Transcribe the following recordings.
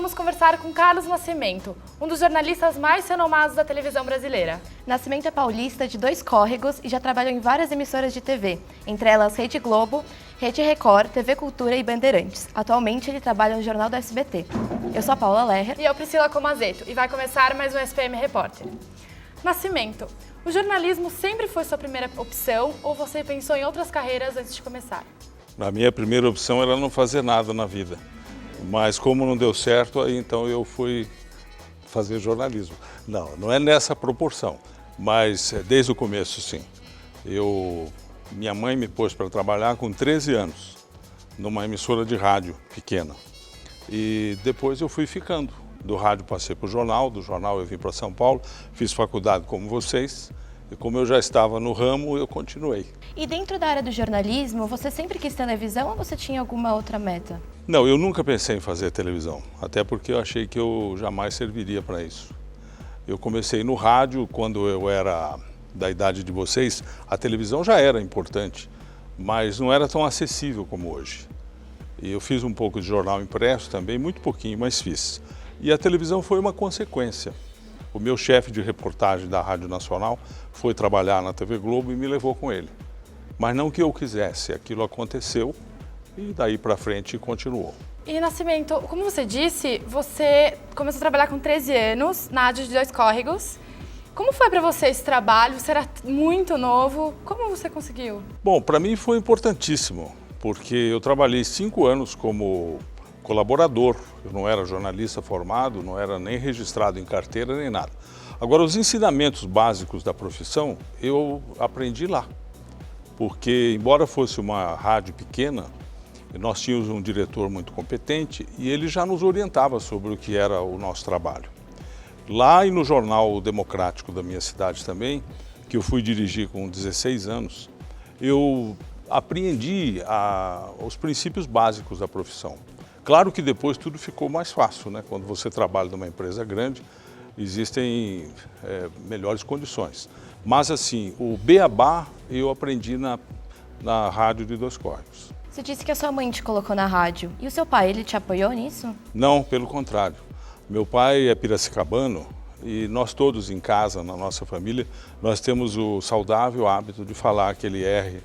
vamos conversar com Carlos Nascimento, um dos jornalistas mais renomados da televisão brasileira. Nascimento é paulista de 2 córregos e já trabalhou em várias emissoras de TV, entre elas Rede Globo, Rede Record, TV Cultura e Bandeirantes. Atualmente ele trabalha no Jornal do SBT. Eu sou a Paula Lerrer. E eu, Priscila Comazeto, e vai começar mais um SPM Repórter. Nascimento, o jornalismo sempre foi sua primeira opção ou você pensou em outras carreiras antes de começar? A minha primeira opção era não fazer nada na vida. Mas como não deu certo, aí então eu fui fazer jornalismo. Não é nessa proporção, mas desde o começo sim. Minha mãe me pôs para trabalhar com 13 anos, numa emissora de rádio pequena. E depois eu fui ficando. Do rádio passei para o jornal, do jornal eu vim para São Paulo, fiz faculdade como vocês. E como eu já estava no ramo, eu continuei. E dentro da área do jornalismo, você sempre quis televisão ou você tinha alguma outra meta? Não, eu nunca pensei em fazer televisão, até porque eu achei que eu jamais serviria para isso. Eu comecei no rádio, quando eu era da idade de vocês, a televisão já era importante, mas não era tão acessível como hoje. E eu fiz um pouco de jornal impresso também, muito pouquinho, mas fiz. E a televisão foi uma consequência. O meu chefe de reportagem da Rádio Nacional foi trabalhar na TV Globo e me levou com ele. Mas não que eu quisesse, aquilo aconteceu e daí para frente continuou. E Nascimento, como você disse, você começou a trabalhar com 13 anos na Rádio de 2 Córregos. Como foi para você esse trabalho? Você era muito novo, como você conseguiu? Bom, para mim foi importantíssimo, porque eu trabalhei 5 anos como colaborador, eu não era jornalista formado, não era nem registrado em carteira nem nada. Agora, os ensinamentos básicos da profissão eu aprendi lá, porque embora fosse uma rádio pequena, nós tínhamos um diretor muito competente e ele já nos orientava sobre o que era o nosso trabalho. Lá e no Jornal Democrático da minha cidade também, que eu fui dirigir com 16 anos, eu apreendi os princípios básicos da profissão. Claro que depois tudo ficou mais fácil, né? Quando você trabalha numa empresa grande, existem melhores condições. Mas assim, o beabá eu aprendi na rádio de 2 Córregos. Você disse que a sua mãe te colocou na rádio. E o seu pai, ele te apoiou nisso? Não, pelo contrário. Meu pai é piracicabano e nós todos em casa, na nossa família, nós temos o saudável hábito de falar aquele R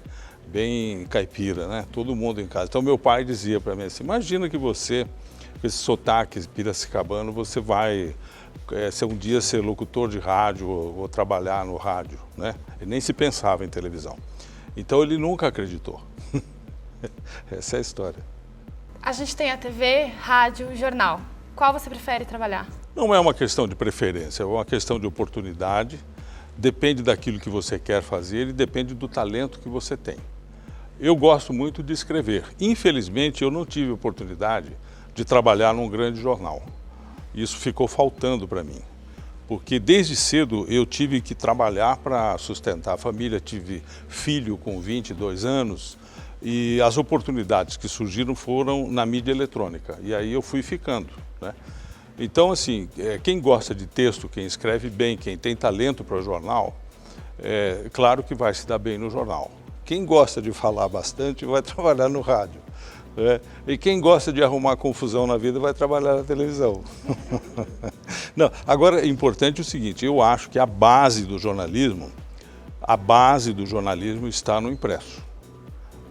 bem caipira, né? Todo mundo em casa. Então meu pai dizia para mim assim, imagina que você, com esse sotaque piracicabano, você vai se um dia ser locutor de rádio ou trabalhar no rádio, né? Ele nem se pensava em televisão. Então ele nunca acreditou. Essa é a história. A gente tem a TV, rádio e jornal. Qual você prefere trabalhar? Não é uma questão de preferência, é uma questão de oportunidade. Depende daquilo que você quer fazer e depende do talento que você tem. Eu gosto muito de escrever. Infelizmente, eu não tive oportunidade de trabalhar num grande jornal. Isso ficou faltando para mim, porque desde cedo eu tive que trabalhar para sustentar a família, tive filho com 22 anos e as oportunidades que surgiram foram na mídia eletrônica e aí eu fui ficando, né? Então, assim, quem gosta de texto, quem escreve bem, quem tem talento para jornal, claro que vai se dar bem no jornal. Quem gosta de falar bastante vai trabalhar no rádio. E quem gosta de arrumar confusão na vida vai trabalhar na televisão. Não, agora é importante o seguinte, eu acho que a base do jornalismo está no impresso.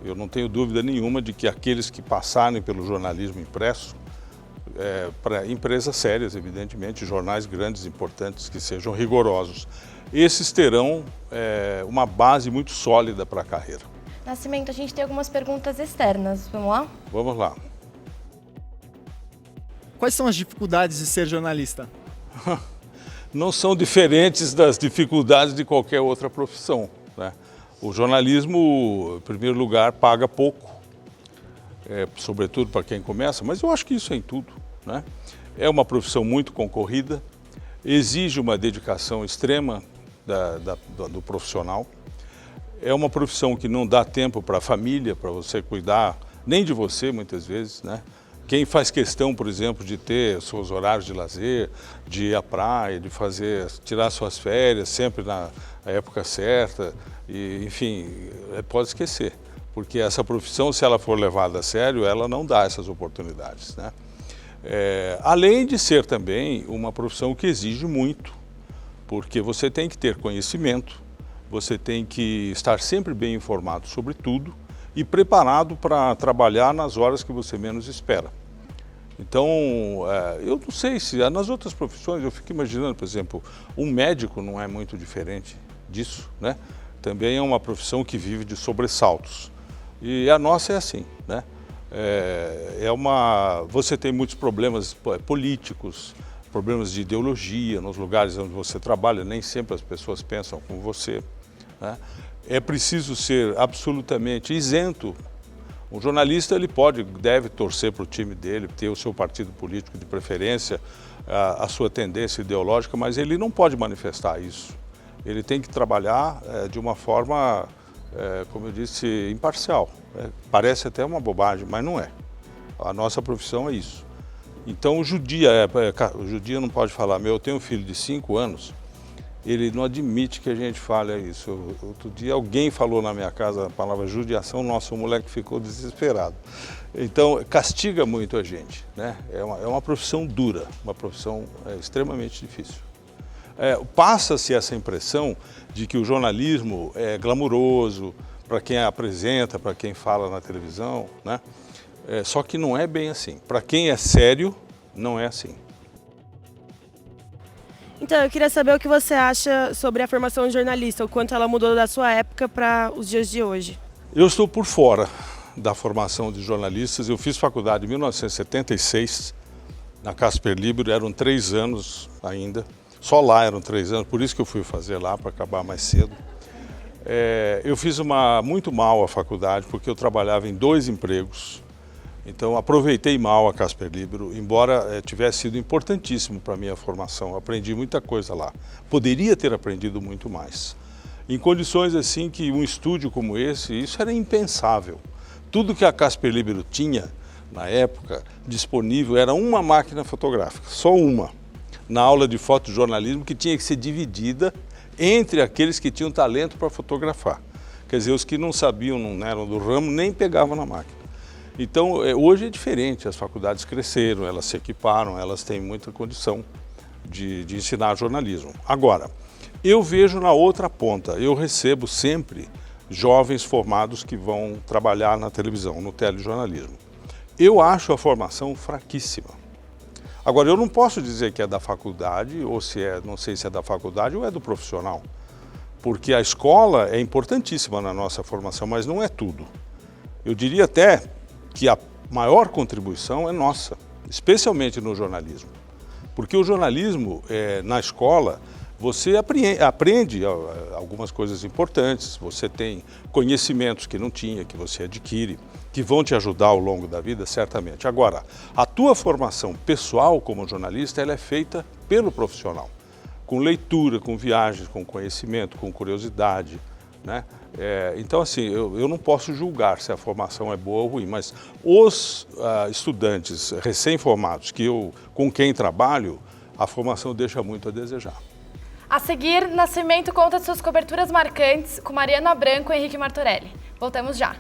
Eu não tenho dúvida nenhuma de que aqueles que passarem pelo jornalismo impresso, para empresas sérias, evidentemente, jornais grandes, importantes, que sejam rigorosos, esses terão uma base muito sólida para a carreira. Nascimento, a gente tem algumas perguntas externas. Vamos lá? Vamos lá. Quais são as dificuldades de ser jornalista? Não são diferentes das dificuldades de qualquer outra profissão, né? O jornalismo, em primeiro lugar, paga pouco, sobretudo para quem começa, mas eu acho que isso é em tudo, né? É uma profissão muito concorrida, exige uma dedicação extrema do profissional. É uma profissão que não dá tempo para a família, para você cuidar, nem de você muitas vezes, né? Quem faz questão, por exemplo, de ter seus horários de lazer, de ir à praia, de tirar suas férias sempre na época certa, e, enfim, pode esquecer, porque essa profissão, se ela for levada a sério, ela não dá essas oportunidades, né? Além de ser também uma profissão que exige muito, porque você tem que ter conhecimento, você tem que estar sempre bem informado sobre tudo e preparado para trabalhar nas horas que você menos espera. Então, eu não sei se nas outras profissões, eu fico imaginando, por exemplo, um médico não é muito diferente disso, né? Também é uma profissão que vive de sobressaltos. E a nossa é assim, né? Você tem muitos problemas políticos, problemas de ideologia nos lugares onde você trabalha, nem sempre as pessoas pensam como você, né? É preciso ser absolutamente isento. Um jornalista ele deve torcer para o time dele, ter o seu partido político de preferência, a sua tendência ideológica, mas ele não pode manifestar isso. Ele tem que trabalhar de uma forma, como eu disse, imparcial. Parece até uma bobagem, mas não é. A nossa profissão é isso. Então o judia não pode falar, eu tenho um filho de 5 anos, ele não admite que a gente fale isso. Outro dia alguém falou na minha casa a palavra judiação, nossa, o moleque ficou desesperado. Então castiga muito a gente, né? É uma profissão dura, uma profissão extremamente difícil. Passa-se essa impressão de que o jornalismo é glamuroso para quem apresenta, para quem fala na televisão, né? Só que não é bem assim. Para quem é sério, não é assim. Então, eu queria saber o que você acha sobre a formação de jornalista, o quanto ela mudou da sua época para os dias de hoje. Eu estou por fora da formação de jornalistas. Eu fiz faculdade em 1976, na Casper Libero, eram 3 anos ainda. Só lá eram 3 anos, por isso que eu fui fazer lá, para acabar mais cedo. Eu fiz muito mal a faculdade, porque eu trabalhava em 2 empregos. Então, aproveitei mal a Casper Libero, embora tivesse sido importantíssimo para a minha formação. Aprendi muita coisa lá. Poderia ter aprendido muito mais. Em condições assim que um estúdio como esse, isso era impensável. Tudo que a Casper Libero tinha, na época, disponível, era uma máquina fotográfica, só uma. Na aula de fotojornalismo, que tinha que ser dividida entre aqueles que tinham talento para fotografar. Quer dizer, os que não sabiam, não eram do ramo, nem pegavam na máquina. Então, hoje é diferente, as faculdades cresceram, elas se equiparam, elas têm muita condição de ensinar jornalismo. Agora, eu vejo na outra ponta, eu recebo sempre jovens formados que vão trabalhar na televisão, no telejornalismo. Eu acho a formação fraquíssima. Agora, eu não posso dizer que é da faculdade, ou não sei se é da faculdade ou é do profissional, porque a escola é importantíssima na nossa formação, mas não é tudo. Eu diria até que a maior contribuição é nossa, especialmente no jornalismo. Porque o jornalismo, na escola, você aprende algumas coisas importantes, você tem conhecimentos que não tinha, que você adquire, que vão te ajudar ao longo da vida, certamente. Agora, a tua formação pessoal como jornalista, ela é feita pelo profissional, com leitura, com viagens, com conhecimento, com curiosidade, né? Então, assim, eu não posso julgar se a formação é boa ou ruim, mas os estudantes recém-formados com quem trabalho, a formação deixa muito a desejar. A seguir, Nascimento conta de suas coberturas marcantes com Mariana Branco e Henrique Martorelli. Voltamos já.